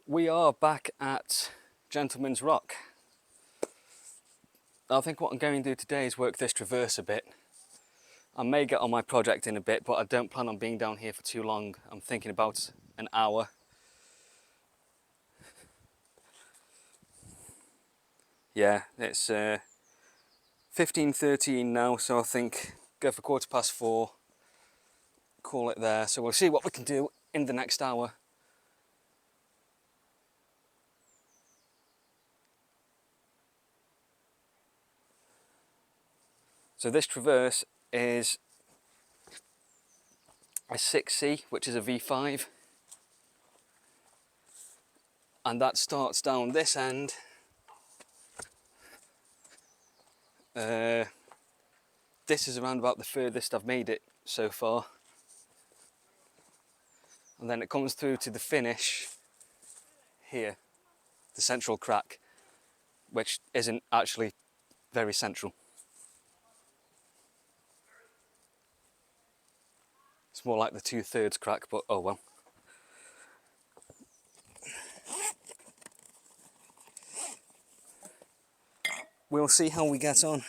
We are back at Gentleman's Rock. I think what I'm going to do today is work this traverse a bit. I may get on my project in a bit, but I don't plan on being down here for too long. I'm thinking about an hour. Yeah, it's 15:13 now, so I think go for 4:15, call it there. So we'll see what we can do in the next hour. So this traverse is a 6C, which is a V5. And that starts down this end. This is around about the furthest I've made it so far. And then it comes through to the finish here, the central crack, which isn't actually very central. It's more like the 2/3 crack, but oh well. We'll see how we get on.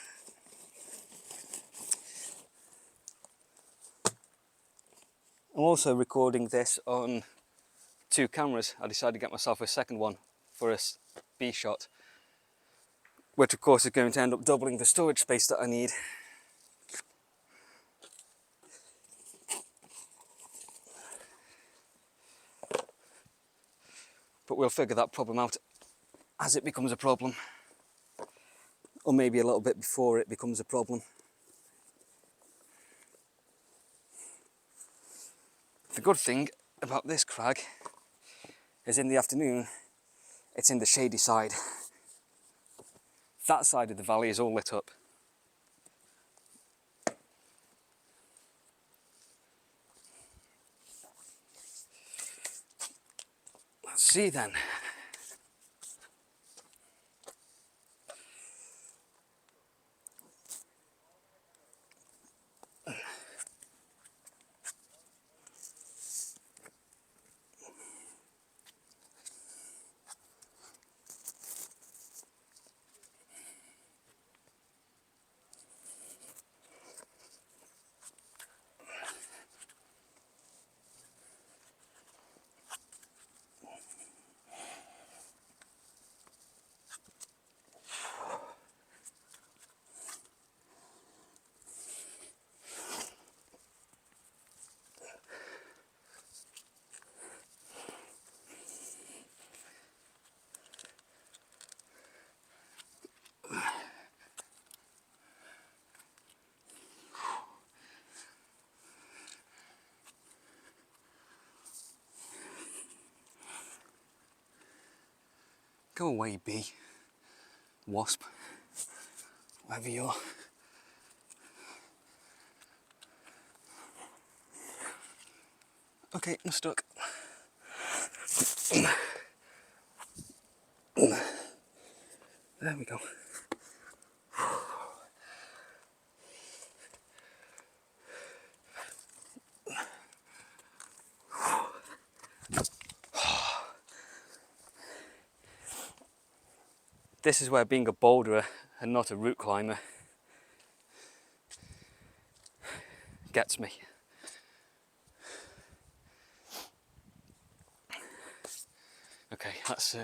I'm also recording this on 2 cameras. I decided to get myself a second one for a B shot, which of course is going to end up doubling the storage space that I need. But we'll figure that problem out as it becomes a problem, or maybe a little bit before it becomes a problem. The good thing about this crag is in the afternoon it's in the shady side. That side of the valley is all lit up. Let's see then. Go away, bee. Wasp. Whatever you are. Okay, I'm stuck. There we go. This is where being a boulderer and not a route climber gets me. Okay, that's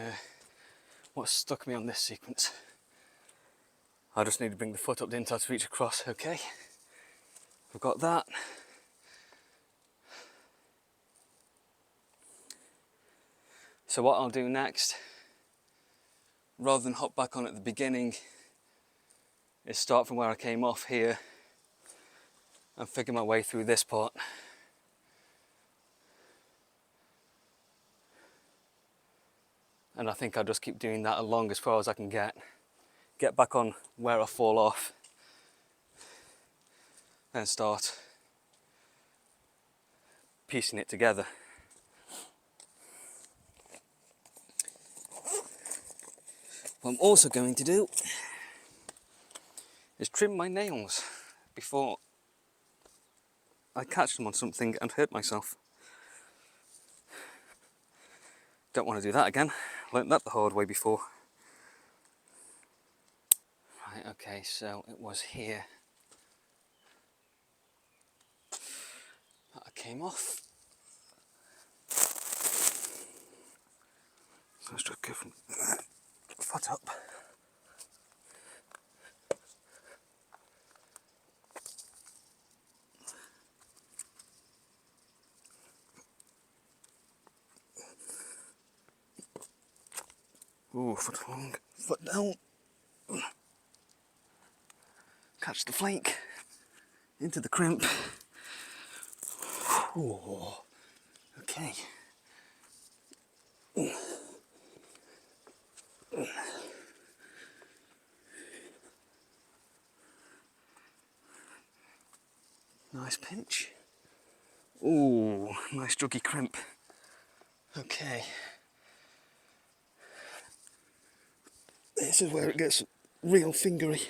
what stuck me on this sequence. I just need to bring the foot up the inside to reach across. Okay, I've got that. So what I'll do next, rather than hop back on at the beginning, is start from where I came off here and figure my way through this part. And I think I'll just keep doing that along as far as I can get back on where I fall off, then start piecing it together. What I'm also going to do is trim my nails before I catch them on something and hurt myself. Don't want to do that again. Learned that the hard way before. Right, okay, so it was here that I came off. So let's just go from foot up. Ooh, foot long, foot down. Catch the flake into the crimp. Ooh, okay. Nice pinch. Ooh, nice juggy crimp. Okay. This is where it gets real fingery.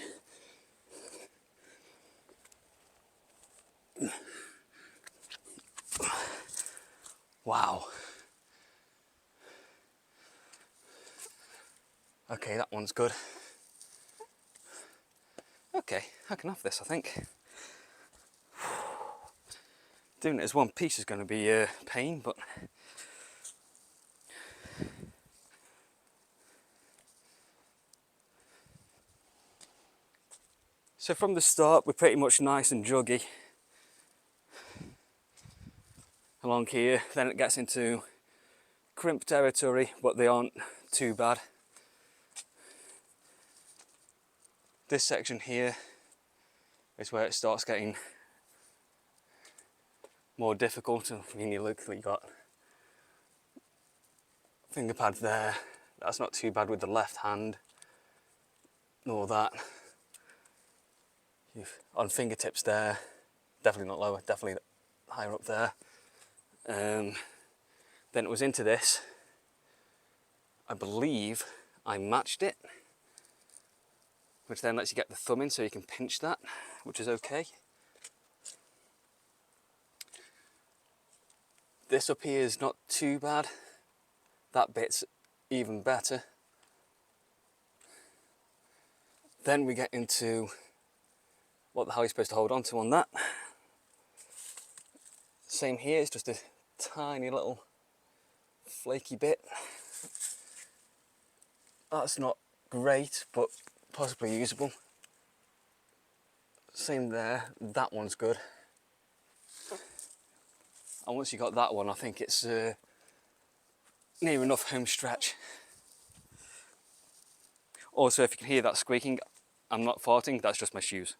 Wow. Okay, that one's good. Okay, I can have this, I think. Doing it as one piece is going to be a pain, but so from the start we're pretty much nice and juggy along here. Then it gets into crimp territory, but they aren't too bad. This section here is where it starts getting more difficult. I mean, you literally got finger pads there. That's not too bad with the left hand, nor that. On fingertips there, definitely not lower, definitely higher up there. Then it was into this. I believe I matched it, which then lets you get the thumb in so you can pinch that, which is okay. This up here is not too bad. That bit's even better. Then we get into what the hell you're supposed to hold on to on that. Same here, it's just a tiny little flaky bit. That's not great, but possibly usable. Same there, that one's good. And once you got that one, I think it's near enough home stretch. Also, if you can hear that squeaking, I'm not farting, that's just my shoes.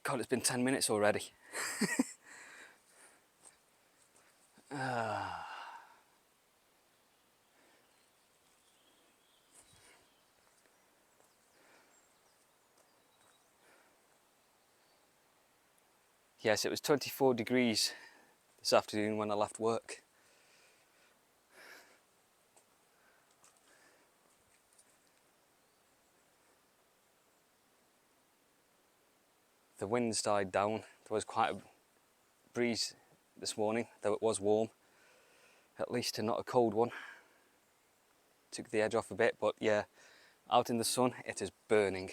God, it's been 10 minutes already. Yes, it was 24 degrees this afternoon when I left work. The winds died down. There was quite a breeze this morning, though it was warm. At least not a cold one. Took the edge off a bit, but yeah, out in the sun it is burning.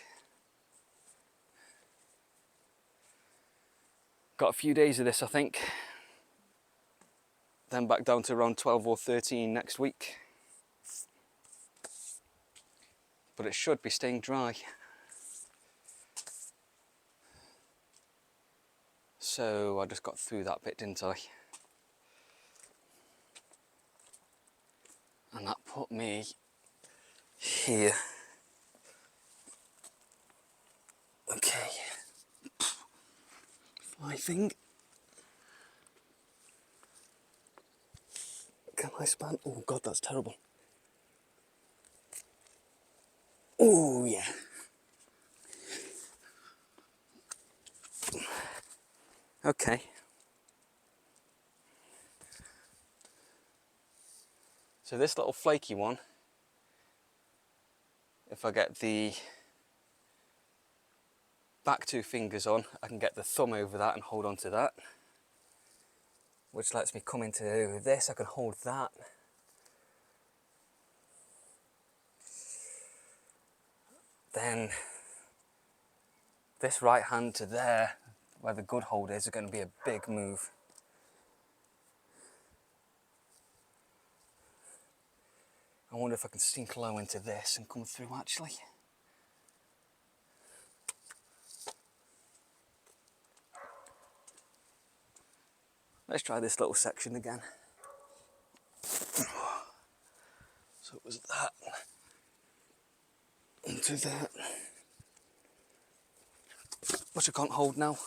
Got a few days of this, I think. Then back down to around 12 or 13 next week. But it should be staying dry. So I just got through that bit, didn't I? And that put me here. Okay. Fly thing. High span. Oh God, that's terrible. Oh yeah. Okay. So this little flaky one, if I get the back two fingers on, I can get the thumb over that and hold on to that, which lets me come into this. I can hold that. Then this right hand to there, where the good hold is going to be a big move. I wonder if I can sink low into this and come through actually. Let's try this little section again. So it was that, into that, which I can't hold now.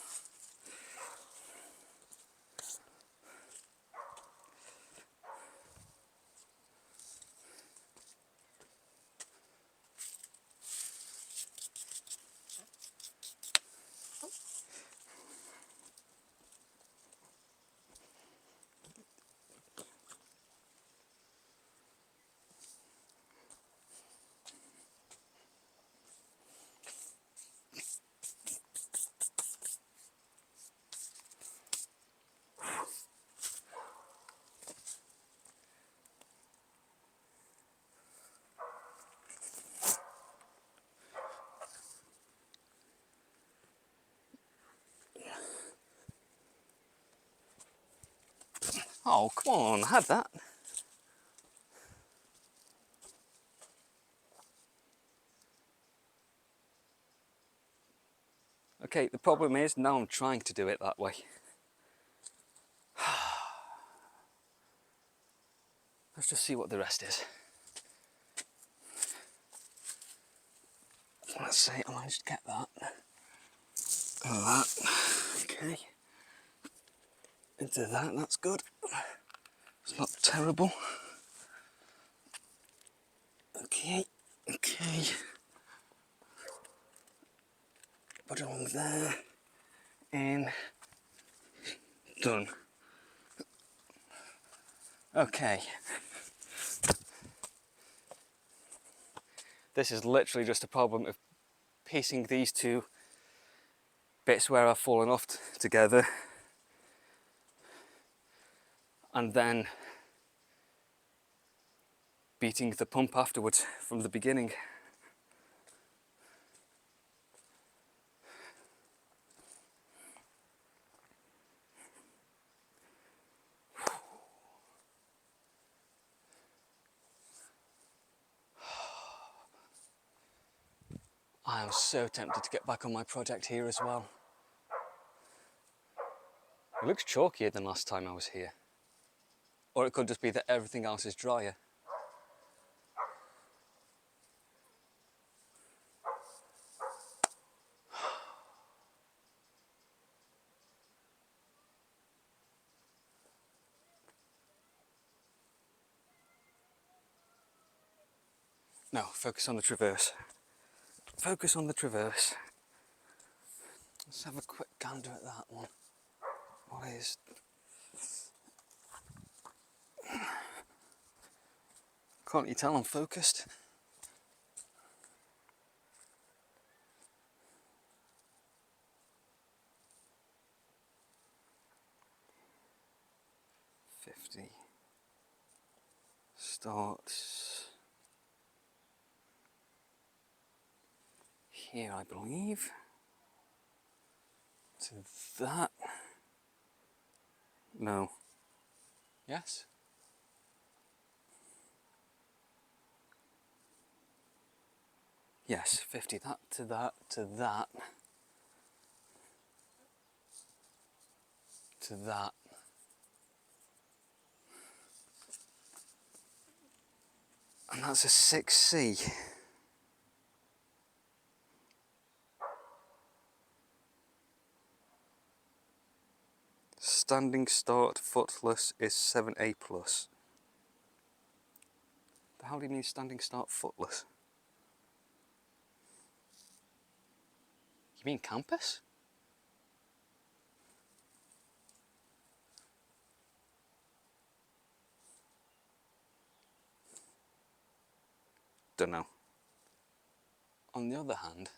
Oh, come on, I had that. Okay, the problem is now I'm trying to do it that way. Let's just see what the rest is. Let's see, I managed to get that. And that. Okay. Into that, that's good. It's not terrible. Okay, okay. Put it along there. In. Done. Okay. This is literally just a problem of piecing these two bits where I've fallen off together, and then beating the pump afterwards from the beginning. I am so tempted to get back on my project here as well. It looks chalkier than last time I was here. Or it could just be that everything else is drier. No, focus on the traverse. Focus on the traverse. Let's have a quick gander at that one. What is... Can't you tell I'm focused? Starts here, I believe. To that. No. Yes? Yes, 50. That to that to that to that. And that's a 6C. Standing start footless is 7A plus. hell do you mean standing start footless? You mean campus? Don't know. On the other hand,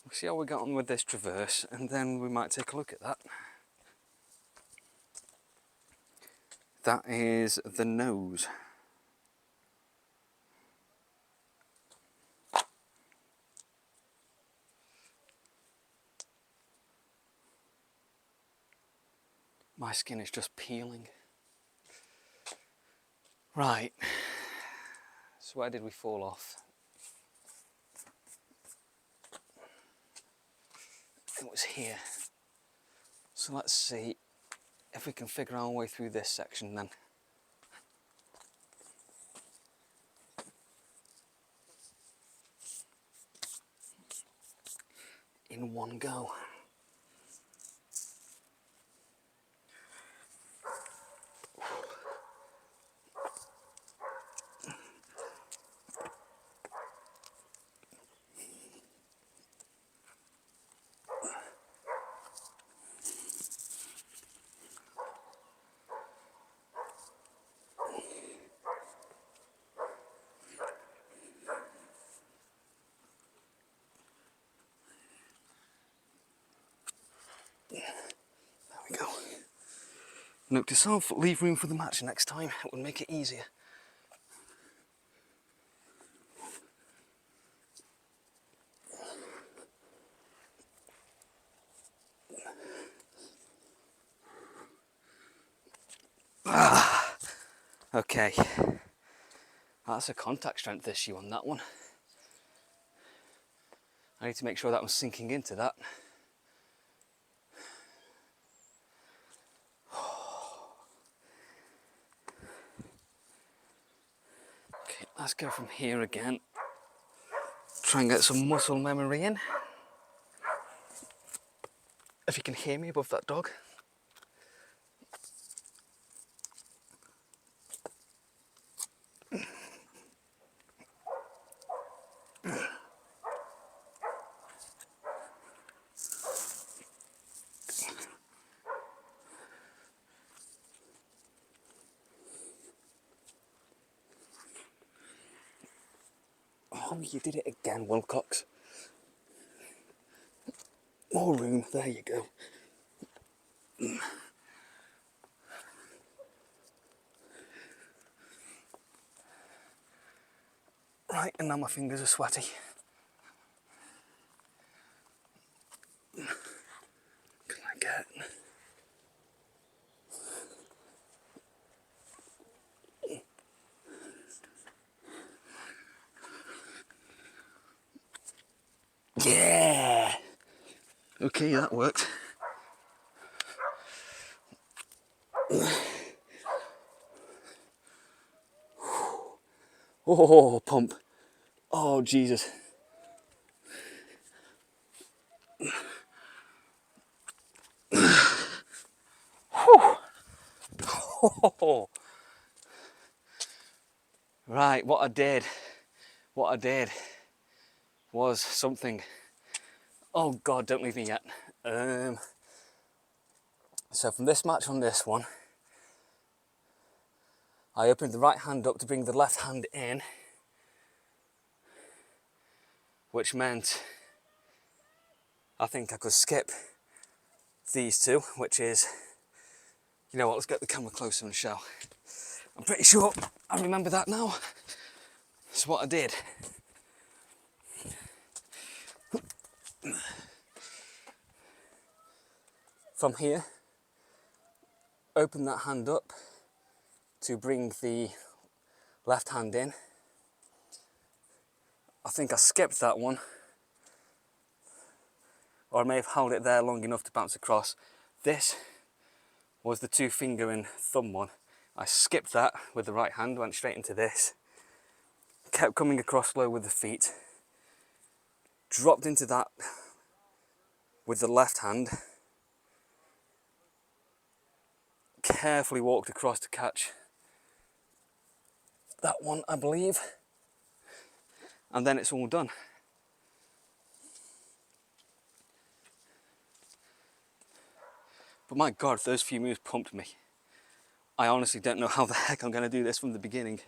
we'll see how we get on with this traverse, and then we might take a look at that. That is the nose. My skin is just peeling. Right, so where did we fall off? It was here. So let's see if we can figure our way through this section then. In one go. There we go. Note to self, leave room for the match next time, it would make it easier. Okay, that's a contact strength issue on that one. I need to make sure that one's sinking into that. Okay, let's go from here again. Try and get some muscle memory in. If you can hear me above that dog. Oh, you did it again, Wilcox. More room, there you go. Right, and now my fingers are sweaty. Can I get... Yeah! Okay, that worked. Oh, pump. Oh, Jesus. Right, what I did was something. Oh God, don't leave me yet. So from this match on this one, I opened the right hand up to bring the left hand in, which meant I think I could skip these two, which is, you know what, let's get the camera closer and show. I'm pretty sure I remember that now. That's what I did. From here, open that hand up to bring the left hand in. I think I skipped that one, or I may have held it there long enough to bounce across. This was the 2-finger and thumb one. I skipped that with the right hand, went straight into this, kept coming across low with the feet, dropped into that with the left hand, carefully walked across to catch that one, I believe. And then it's all done. But my God, those few moves pumped me. I honestly don't know how the heck I'm going to do this from the beginning.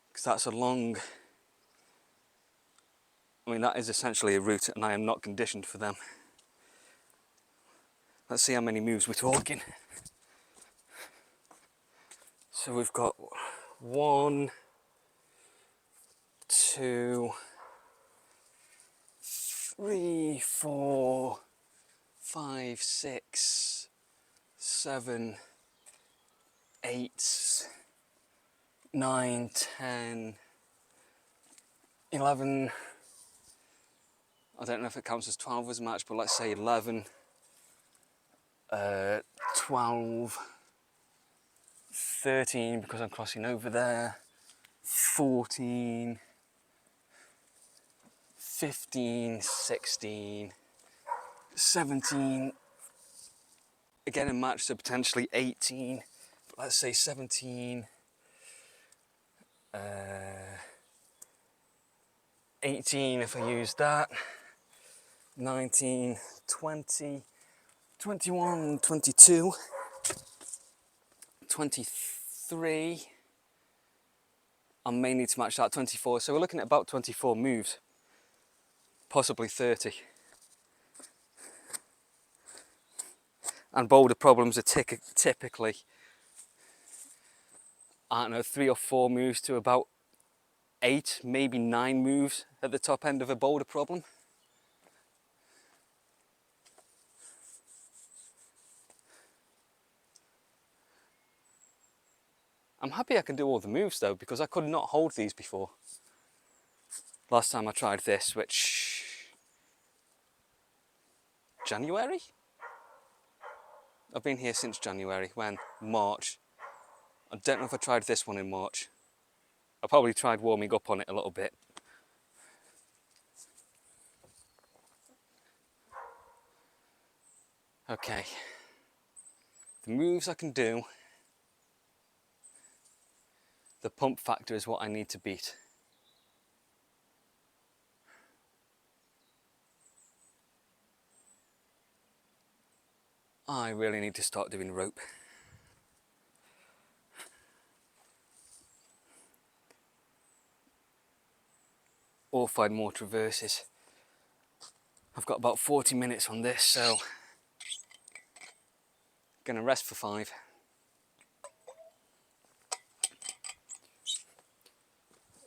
Because that's a long... I mean, that is essentially a route and I am not conditioned for them. Let's see how many moves we're talking. So we've got 1, 2, 3, 4, 5, 6, 7, 8, 9, 10, 11. I don't know if it counts as 12 as a match, but let's say 11, 12, 13 because I'm crossing over there, 14, 15, 16, 17, again a match, so potentially 18, but let's say 17, 18 if I use that, 19, 20, 21, 22, 23, I may need to match that, 24, so we're looking at about 24 moves, possibly 30. And boulder problems are typically, I don't know, 3 or 4 moves to about 8, maybe 9 moves at the top end of a boulder problem. I'm happy I can do all the moves though, because I could not hold these before. Last time I tried this, which... January? I've been here since January, when? March. I don't know if I tried this one in March. I probably tried warming up on it a little bit. Okay. The moves I can do, the pump factor is what I need to beat. I really need to start doing rope. Or find more traverses. I've got about 40 minutes on this, so gonna rest for 5.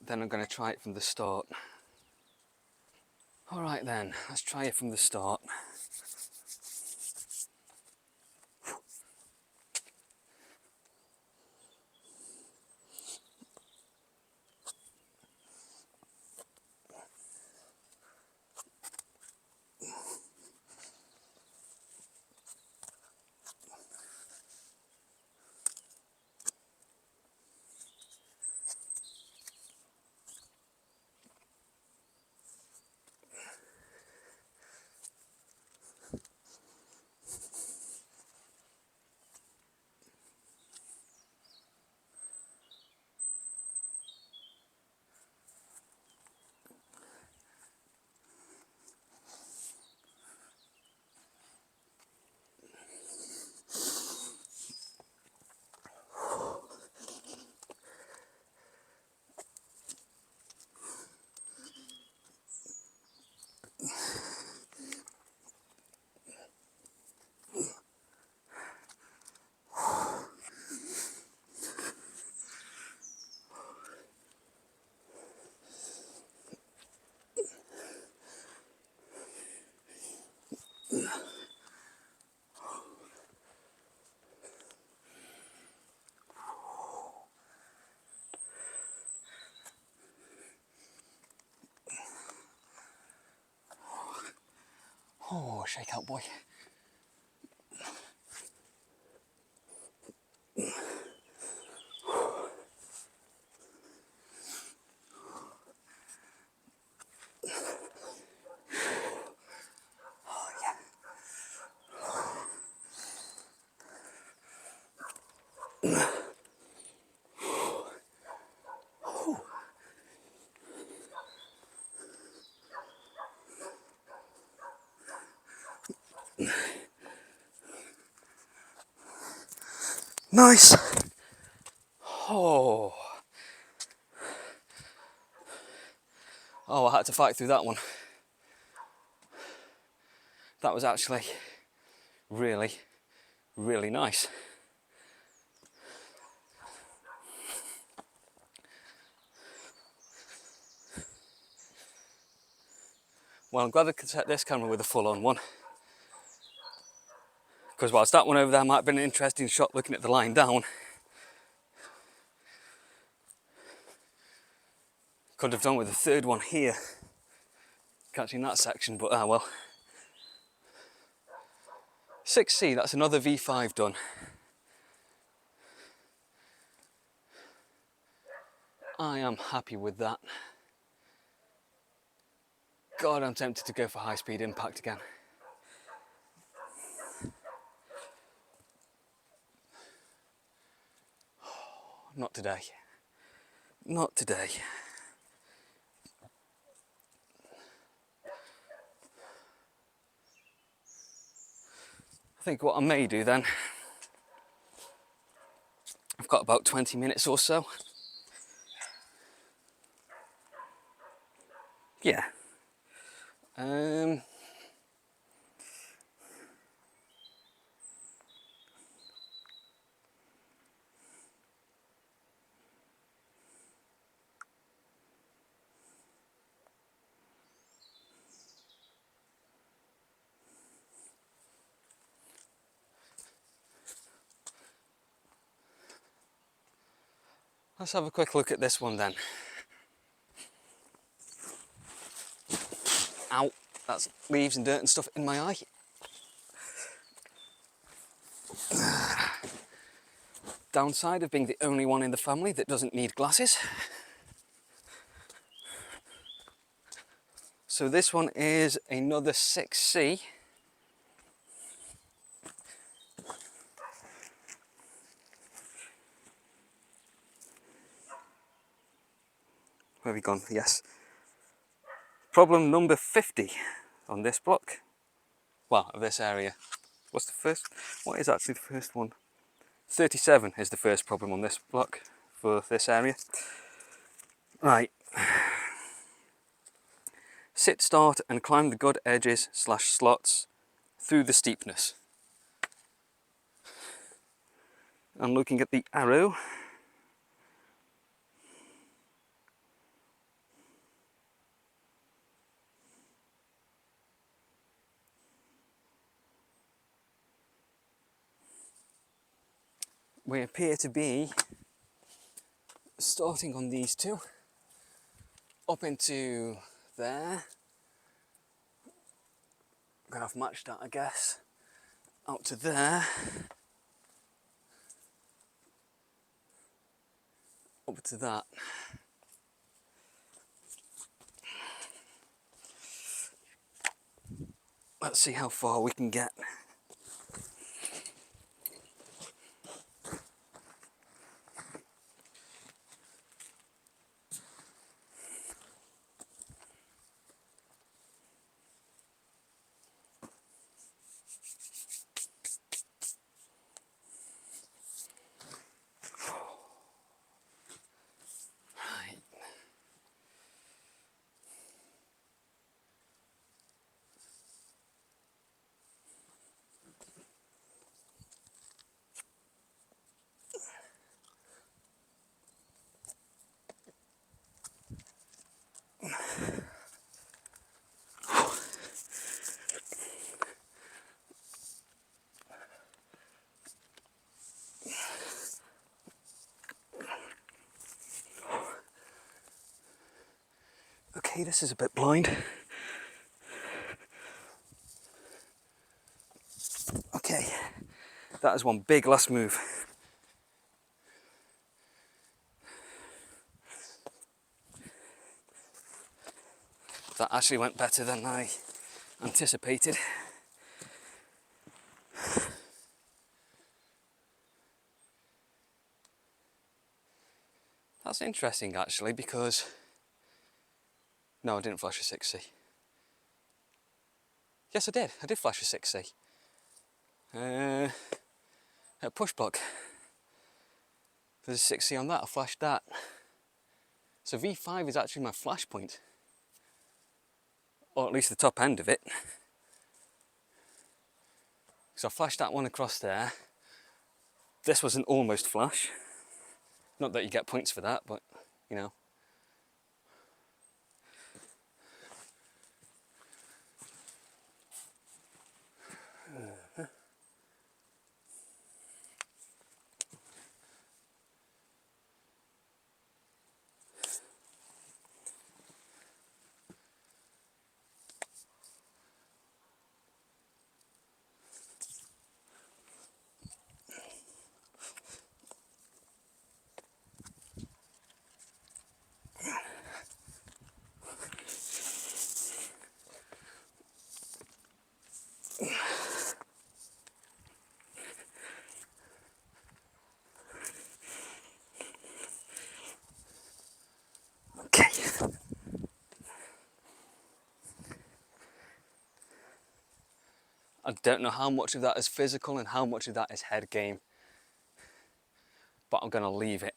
Then I'm gonna try it from the start. All right then, let's try it from the start. Oh, shake out, boy. Nice. Oh. Oh, I had to fight through that one. That was actually really, really nice. Well, I'm glad I could set this camera with a full-on one, because whilst that one over there might have been an interesting shot looking at the line down, could have done with a third one here, catching that section, but ah well. 6C, that's another V5 done. I am happy with that. God, I'm tempted to go for high-speed impact again. Not today. Not today. I think what I may do then, I've got about 20 minutes or so. Yeah. Let's have a quick look at this one then. Ow, that's leaves and dirt and stuff in my eye. Downside of being the only one in the family that doesn't need glasses. So this one is another 6C. Where have we gone? Yes. Problem number 50 on this block. Well, of this area. What's the first? What is actually the first one? 37 is the first problem on this block for this area. Right. Sit, start and climb the good edges / slots through the steepness. I'm looking at the arrow. We appear to be starting on these two, up into there. I'm gonna have matched that, I guess. Out to there. Up to that. Let's see how far we can get. Okay, this is a bit blind. Okay, that is one big last move. That actually went better than I anticipated. That's interesting actually, because no, I didn't flash a 6C. Yes, I did. I did flash a 6C. A push block. There's a 6C on that, I flashed that. So V5 is actually my flash point. Or at least the top end of it. So I flashed that one across there. This was an almost flash. Not that you get points for that, but you know. Okay. I don't know how much of that is physical and how much of that is head game, but I'm gonna leave it.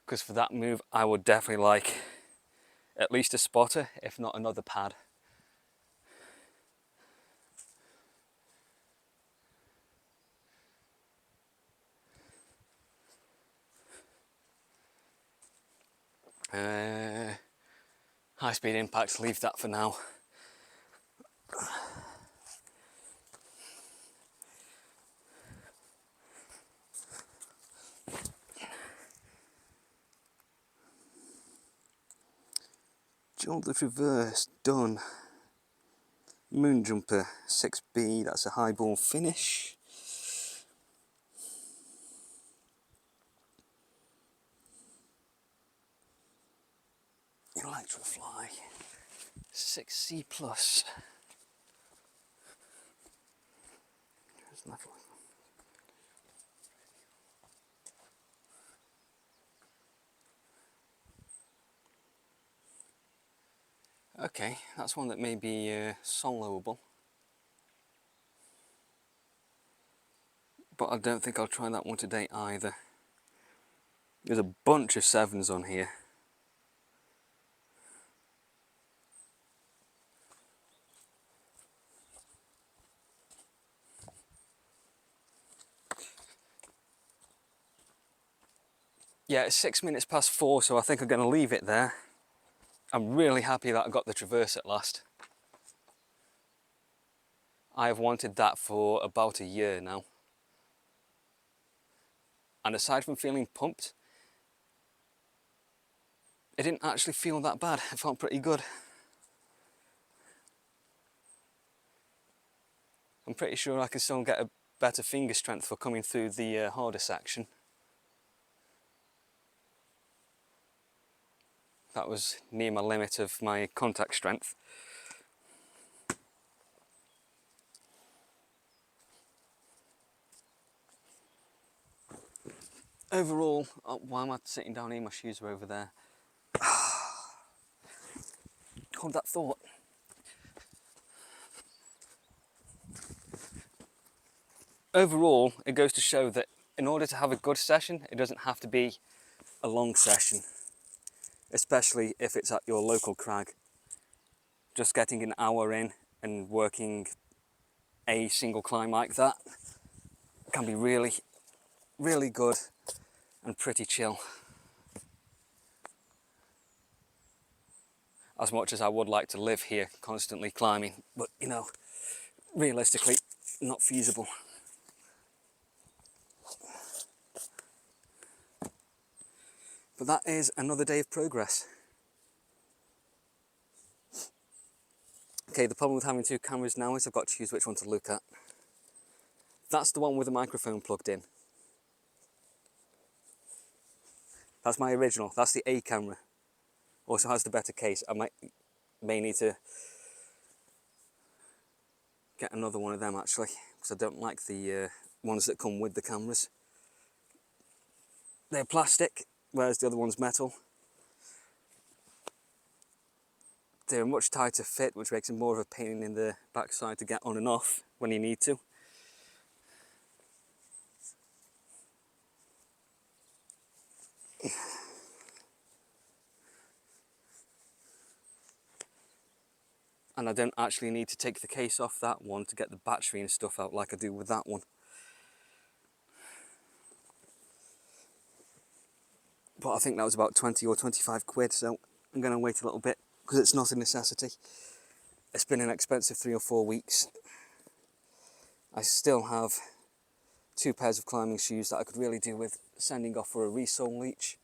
Because for that move, I would definitely like at least a spotter, if not another pad. High speed impacts, leave that for now. Jolt the Traverse, done. Moon Jumper 6B, that's a highball finish. Electrofly 6C plus. Okay, that's one that may be soloable. But I don't think I'll try that one today either. There's a bunch of 7s on here. Yeah, it's 6 minutes past 4, so I think I'm going to leave it there. I'm really happy that I got the Traverse at last. I have wanted that for about a year now. And aside from feeling pumped, it didn't actually feel that bad. It felt pretty good. I'm pretty sure I can still get a better finger strength for coming through the harder section. That was near my limit of my contact strength. Overall, why am I sitting down here? My shoes are over there. Hold that thought. Overall, it goes to show that in order to have a good session, it doesn't have to be a long session, especially if it's at your local crag. Just getting an hour in and working a single climb like that can be really, really good and pretty chill. As much as I would like to live here constantly climbing, but you know, realistically, not feasible. But that is another day of progress. Okay, the problem with having 2 cameras now is I've got to choose which one to look at. That's the one with the microphone plugged in. That's my original, that's the A camera. Also has the better case. I may need to get another one of them actually, because I don't like the ones that come with the cameras. They're plastic, whereas the other one's metal. They're a much tighter fit, which makes it more of a pain in the backside to get on and off when you need to. and I don't actually need to take the case off that one to get the battery and stuff out like I do with that one. But I think that was about 20 or 25 quid, so I'm going to wait a little bit because it's not a necessity. It's been an expensive 3 or 4 weeks. I still have 2 pairs of climbing shoes that I could really do with sending off for a resole each.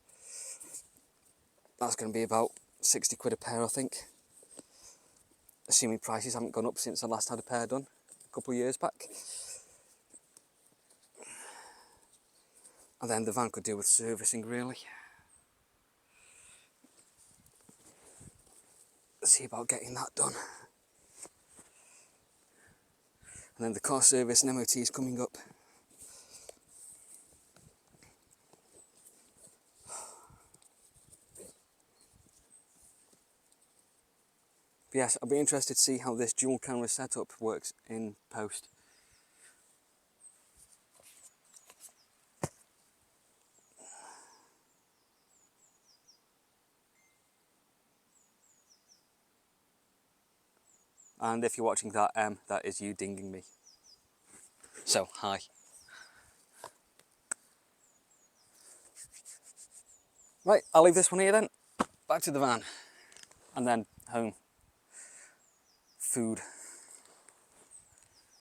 That's going to be about 60 quid a pair, I think. Assuming prices haven't gone up since I last had a pair done, a couple of years back. And then the van could do with servicing, really. See about getting that done. And then the car service and MOT is coming up. But yes, I'll be interested to see how this dual camera setup works in post. And if you're watching that, that is you dinging me. So, hi. Right, I'll leave this one here then. Back to the van. And then home. Food.